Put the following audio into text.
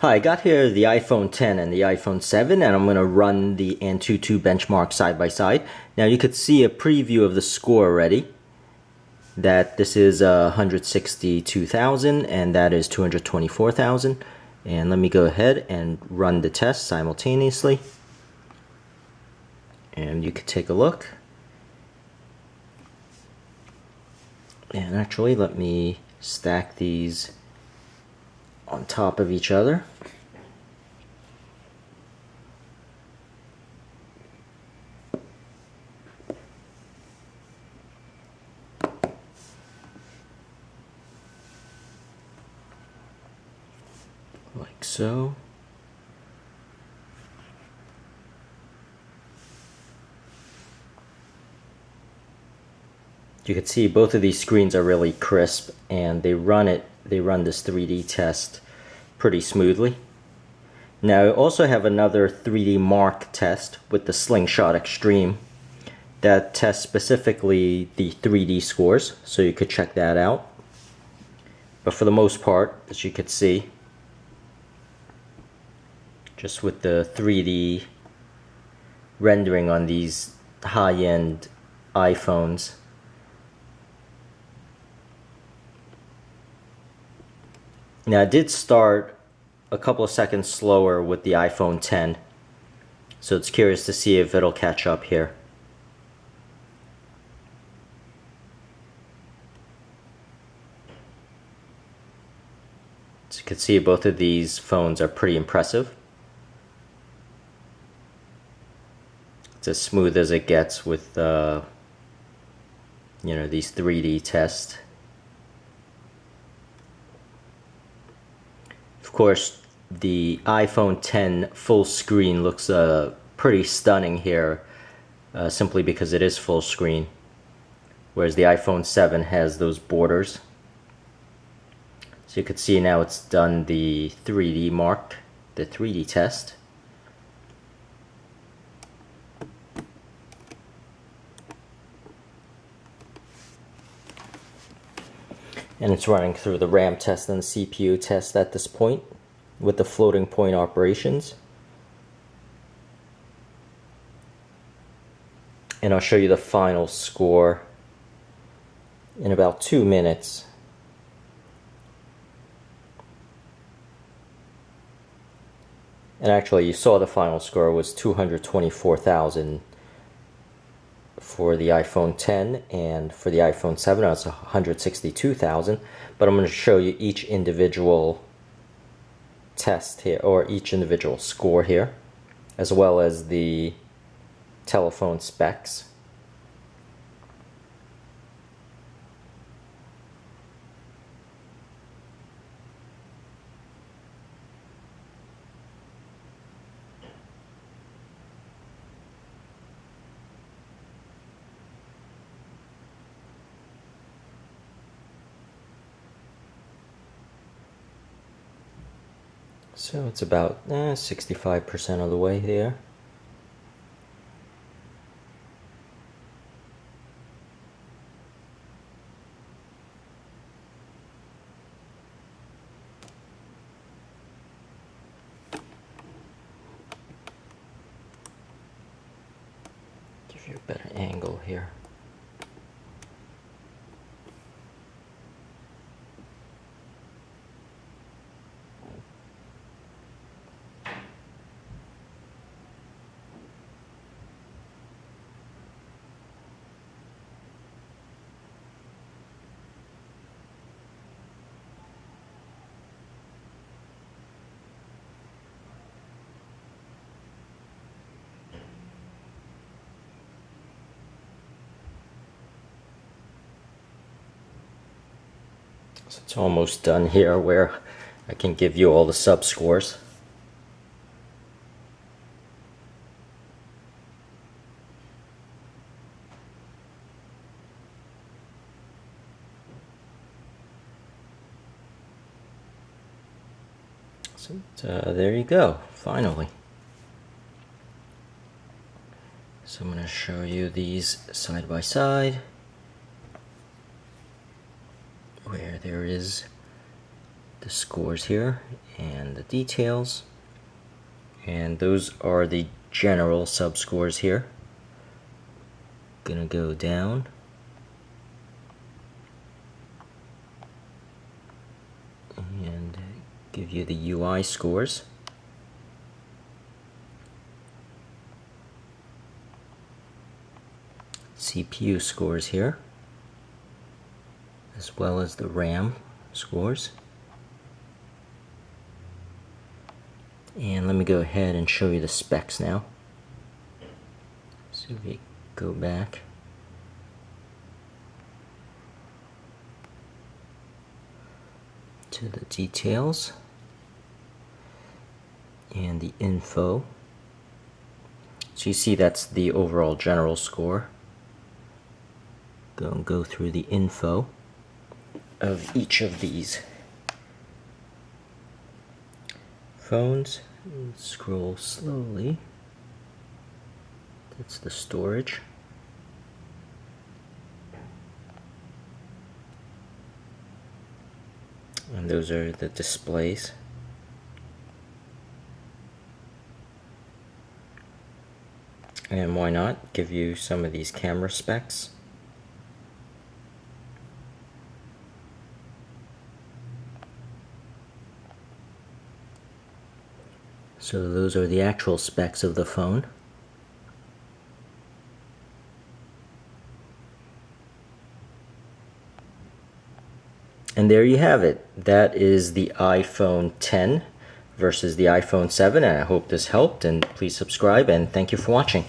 Hi, I got here the iPhone 10 and the iPhone 7, and I'm going to run the AnTuTu Benchmark side by side. Now you could see a preview of the score already, that this is 162,000 and that is 224,000. And let me go ahead and run the test simultaneously. And you could take a look. And actually, let me stack these on top of each other. Like so. You can see both of these screens are really crisp, and they run this 3D test pretty smoothly. Now I also have another 3D Mark test with the Slingshot Extreme that tests specifically the 3D scores, so you could check that out. But for the most part, as you could see, just with the 3D rendering on these high-end iPhones, now it did start a couple of seconds slower with the iPhone 10, so it's curious to see if it'll catch up here. As you can see, both of these phones are pretty impressive. It's as smooth as it gets with these 3D tests. Of course, the iPhone 10 full screen looks pretty stunning here, simply because it is full screen, whereas the iPhone 7 has those borders. So you can see now it's done the 3D mark, the 3D test. And it's running through the RAM test and the CPU test at this point with the floating point operations. And I'll show you the final score in about 2 minutes. And actually, you saw the final score was 224,000 for the iPhone 10, and for the iPhone 7 it's 162,000. But I'm going to show you each individual test here, or each individual score here, as well as the telephone specs. So it's about 65% of the way there. Give you a better angle here. So it's almost done here, where I can give you all the sub scores. So there you go, finally. So I'm going to show you these side by side, where there is the scores here and the details. And those are the general sub-scores here. Gonna go down. And give you the UI scores. CPU scores here, as well as the RAM scores. And let me go ahead and show you the specs now. So we go back. To the details and the info. So you see that's the overall general score. Go through the info of each of these phones. Scroll slowly. That's the storage. And those are the displays. And why not give you some of these camera specs. So those are the actual specs of the phone. And there you have it. That is the iPhone 10 versus the iPhone 7, and I hope this helped, and please subscribe, and thank you for watching.